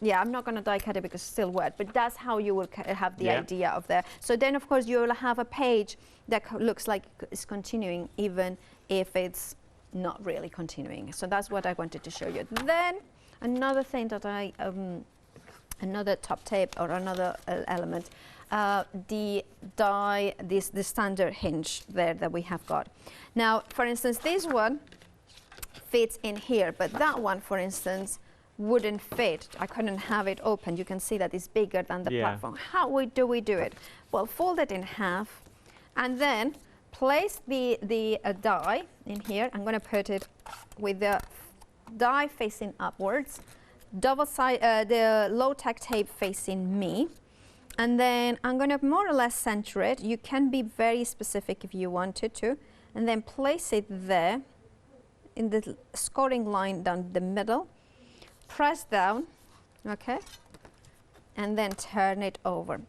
yeah, I'm not going to die cut it because it's still wet, but that's how you will have the idea of that. So then, of course, you will have a page that looks like it's continuing, even if it's not really continuing. So that's what I wanted to show you. Then another thing that another top tape or another element, the die, the standard hinge there that we have got. Now, for instance, this one fits in here, but that one, for instance, wouldn't fit. I couldn't have it open. You can see that it's bigger than the platform. How do we do it? Well, fold it in half, and then place the die in here. I'm going to put it with the die facing upwards, double side, the low tack tape facing me, and then I'm going to more or less center it. You can be very specific if you wanted to, and then place it there in the scoring line down the middle. Press down, okay, and then turn it over.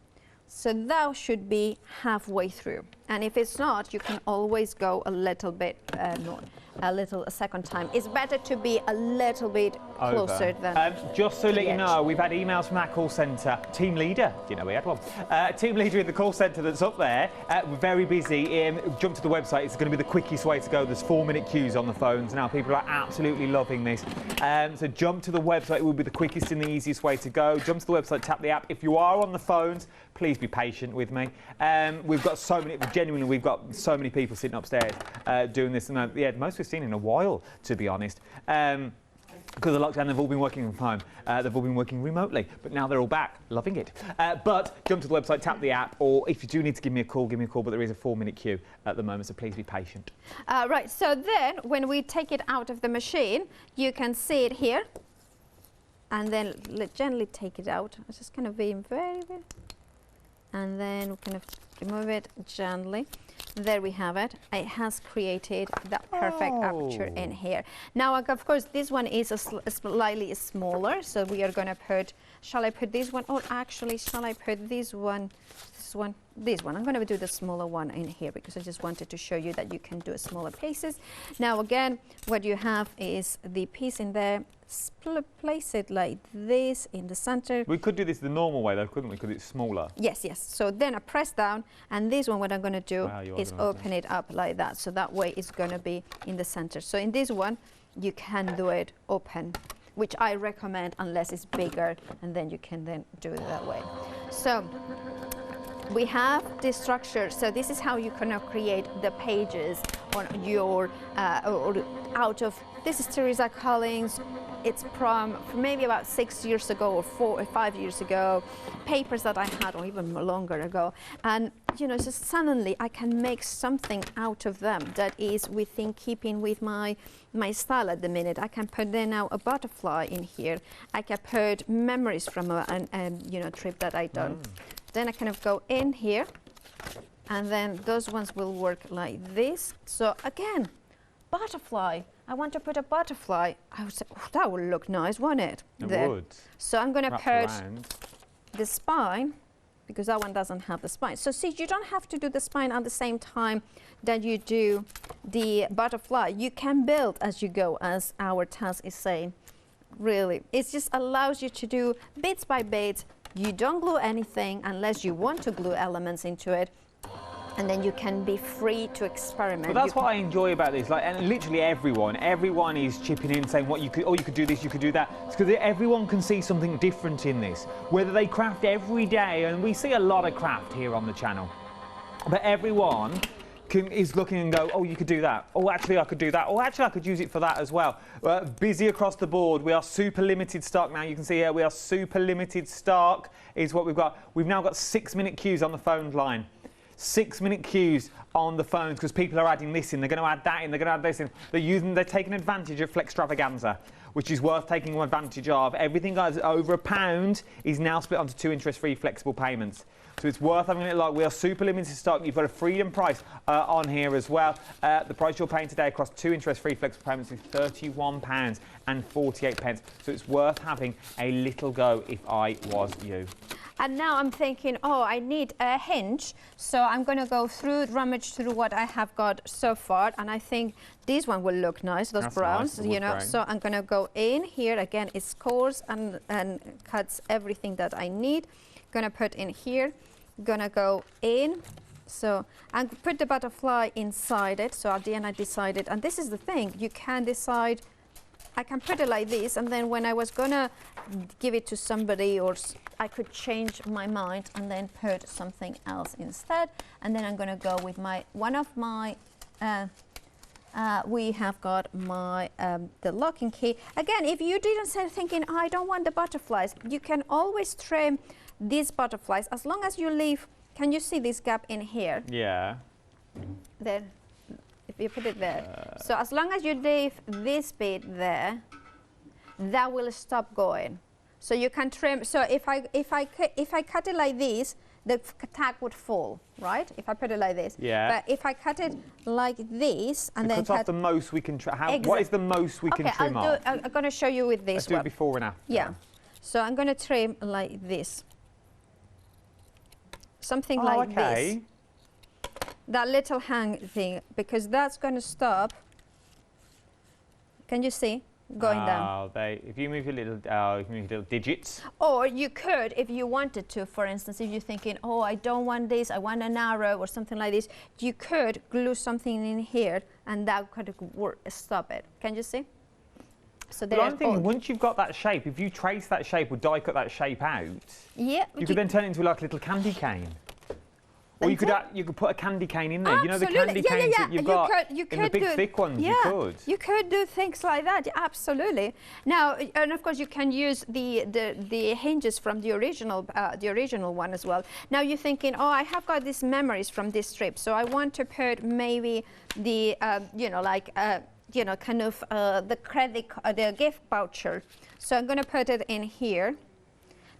So that should be halfway through. And if it's not, you can always go a little bit more, a second time. It's better to be a little bit closer than. Just to let you know, we've had emails from our call centre. Team leader, do you know we had one? Team leader in the call centre that's up there. We're very busy. Jump to the website. It's going to be the quickest way to go. There's 4-minute queues on the phones now. People are absolutely loving this. So jump to the website. It will be the quickest and the easiest way to go. Jump to the website, tap the app. If you are on the phones, please be patient with me. We've got so many, genuinely, we've got so many people sitting upstairs doing this. And yeah, most we've seen in a while, to be honest. Because of the lockdown, they've all been working from home. They've all been working remotely, but now they're all back, loving it. But jump to the website, tap the app, or if you do need to give me a call, but there is a 4-minute queue at the moment, so please be patient. Right, so then when we take it out of the machine, you can see it here, and then gently take it out. It's just kind of being very, and then we kind of move it gently. There we have it. It has created that perfect aperture in here. Now, of course, this one is slightly smaller, so we are going to put, shall I put this one, or actually, shall I put this one? I'm going to do the smaller one in here because I just wanted to show you that you can do smaller pieces. Now, again, what you have is the piece in there. Place it like this in the center. We could do this the normal way though, couldn't we? Because it's smaller. Yes, yes. So then I press down, and this one, what I'm going to do is open it up like that. So that way it's going to be in the center. So in this one, you can do it open, which I recommend unless it's bigger, and then you can then do it that way. So we have this structure. So this is how you kind of create the pages on your, or out of, this is Teresa Collins. It's from maybe about 6 years ago or 4 or 5 years ago, papers that I had, or even longer ago. And, you know, just suddenly I can make something out of them that is within keeping with my style at the minute. I can put then now a butterfly in here. I can put memories from a you know, trip that I done. Then I kind of go in here, and then those ones will work like this. So again, butterfly. I want to put a butterfly. I would say, oh, that would look nice, wouldn't it? It would. So I'm going to Wrapped put around. the spine, because that one doesn't have the spine. So see, you don't have to do the spine at the same time that you do the butterfly. You can build as you go, as our task is saying. Really, it just allows you to do bits by bits. You don't glue anything unless you want to glue elements into it. And then you can be free to experiment. But that's what I enjoy about this. Like, and literally everyone is chipping in, saying what you could, oh, you could do this, you could do that. It's because everyone can see something different in this. Whether they craft every day, and we see a lot of craft here on the channel, but everyone is looking and go, oh, you could do that. Oh, actually, I could do that. Oh, actually, I could use it for that as well. Busy across the board. We are super limited stock now. You can see here we are super limited stock is what we've got. We've now got 6-minute queues on the phone line. 6-minute queues on the phones because people are adding this in, they're going to add that in, they're going to add this in. They're taking advantage of Flextravaganza, which is worth taking advantage of. Everything that's over £1 is now split onto 2 interest-free flexible payments. So it's worth having it. Like, we are super limited stock. You've got a freedom price on here as well. The price you're paying today across 2 interest-free flexible payments is £31.48. So it's worth having a little go if I was you. And now I'm thinking, oh, I need a hinge. So I'm going to go through, rummage through what I have got so far. And I think this one will look nice, those browns, nice, you know. Grain. So I'm going to go in here. Again, it scores and cuts everything that I need. Going to put in here. Going to go in. So I put the butterfly inside it. So at the end I decided, and this is the thing, you can decide, I can put it like this, and then when I was gonna give it to somebody, or I could change my mind and then put something else instead. And then I'm gonna go with my one of my. We have got my the locking key. Again, if you didn't say thinking, oh, I don't want the butterflies, you can always trim these butterflies as long as you leave. Can you see this gap in here? Yeah. There. If you put it there. So as long as you leave this bit there, that will stop going. So you can trim. So if I cut it like this, the tag would fall, right? If I put it like this. Yeah. But if I cut it like this and then cut off the most we can trim. What is the most we can trim off? I'm going to show you with this. Let's do it before and after. Yeah. So I'm going to trim like this. Something like this. That little hang thing, because that's going to stop. Can you see? Going down. If you move your little, digits. Or you could, if you wanted to, for instance, if you're thinking, oh, I don't want this, I want an arrow or something like this, you could glue something in here and that could stop it. Can you see? So but I'm thinking, once you've got that shape, if you trace that shape or die cut that shape out, yeah, you could then turn it into like a little candy cane. Or you could put a candy cane in there. Absolutely. You know the candy canes that you've got you could in the big thick ones. Yeah, you could. You could do things like that. Absolutely. Now, and of course, you can use the hinges from the original one as well. Now you're thinking, oh, I have got these memories from this trip, so I want to put maybe the kind of the the gift voucher. So I'm going to put it in here.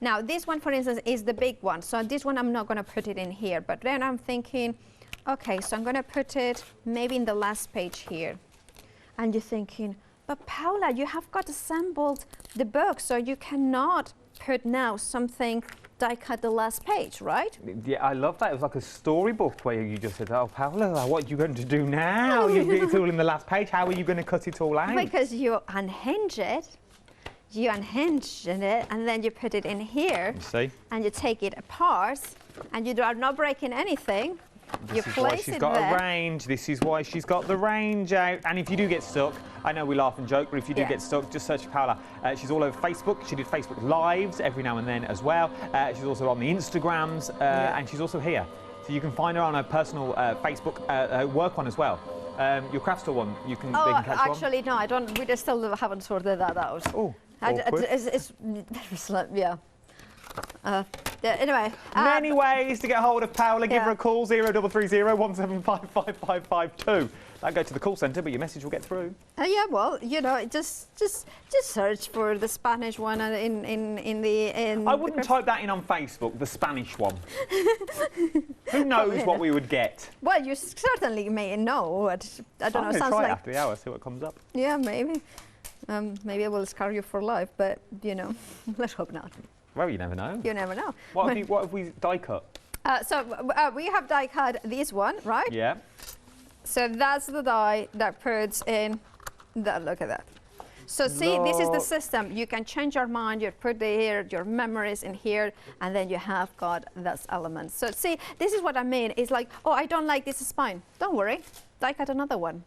Now, this one, for instance, is the big one. So this one, I'm not going to put it in here. But then I'm thinking, OK, so I'm going to put it maybe in the last page here. And you're thinking, but Paula, you have got assembled the book, so you cannot put now something die cut the last page, right? Yeah, I love that. It was like a storybook where you just said, oh, Paula, what are you going to do now? It's all in the last page. How are you going to cut it all out? Because you unhinge it. You unhinge it, and then you put it in here. You see? And you take it apart, and you are not breaking anything. You This is why place she's it got there. a range. This is why she's got the range out. And if you do get stuck, I know we laugh and joke, but if you do get stuck, just search for Paola. She's all over Facebook. She did Facebook Lives every now and then as well. She's also on the Instagrams, and she's also here. So you can find her on her personal Facebook work one as well. Your craft store one, they can catch you on. Actually, no, I don't. We just still haven't sorted that out. Oh, it's like, yeah. Anyway. Many ways to get hold of Paola. Give her a call, 0330 175 5552. That'll go to the call centre, but your message will get through. Yeah, well, you know, just search for the Spanish one in I wouldn't type that in on Facebook, the Spanish one. Who knows what we would get? Well, you certainly may know. I don't know. I'm Sounds try like it after the hour, see what comes up. Yeah, maybe. Maybe it will scar you for life, but you know, let's hope not. Well, you never know. You never know. What have we die cut? We have die cut this one, right? Yeah. So that's the die that puts in that. Look at that. So see, this is the system. You can change your mind. You put your memories in here, and then you have got this element. So see, this is what I mean. It's like, oh, I don't like this spine. Don't worry, die cut another one.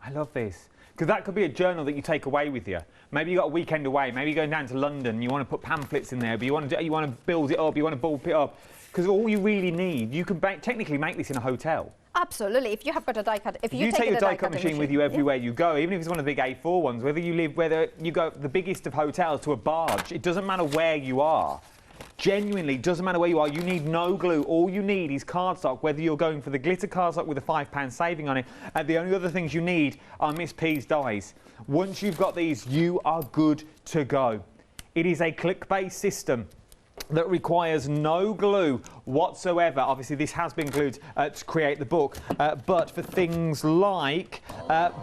I love this. Because that could be a journal that you take away with you. Maybe you got a weekend away. Maybe you're going down to London. You want to put pamphlets in there, but you want to build it up. You want to bulk it up. Because all you really need, you can technically make this in a hotel. Absolutely. If you have got a die cut, if you take your die cut machine with you everywhere you go, even if it's one of the big A4 ones, whether you go the biggest of hotels to a barge, it doesn't matter where you are. Genuinely, doesn't matter where you are, you need no glue. All you need is cardstock, whether you're going for the glitter cardstock with a £5 saving on it. And the only other things you need are Miss P's dies. Once you've got these, you are good to go. It is a click-based system that requires no glue whatsoever. Obviously, this has been glued to create the book, but for things like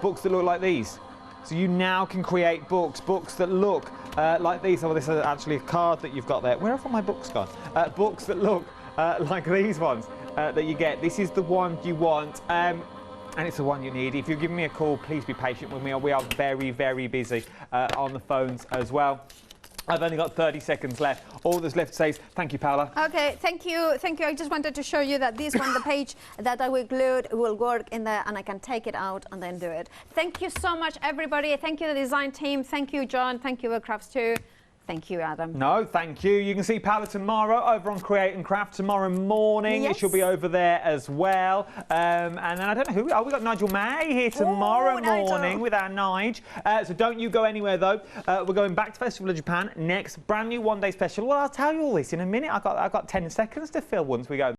books that look like these. So you now can create books that look like these. Oh, this is actually a card that you've got there. Where have all my books gone? Books that look like these ones that you get. This is the one you want, and it's the one you need. If you're giving me a call, please be patient with me. We are very, very busy on the phones as well. I've only got 30 seconds left. All that's left to say is thank you, Paola. Okay, thank you. Thank you. I just wanted to show you that this one, the page that I will glued, will work in there, and I can take it out and then do it. Thank you so much, everybody. Thank you, the design team. Thank you, John. Thank you, Crafts too. Thank you, Adam. No, thank you. You can see Paola tomorrow over on Create and Craft tomorrow morning. Yes. She'll be over there as well. And then I don't know who. Oh, we got Nigel May here tomorrow morning with our Nige. So don't you go anywhere though. We're going back to Festival of Japan next, brand new one-day special. Well, I'll tell you all this in a minute. I got 10 seconds to fill once we go.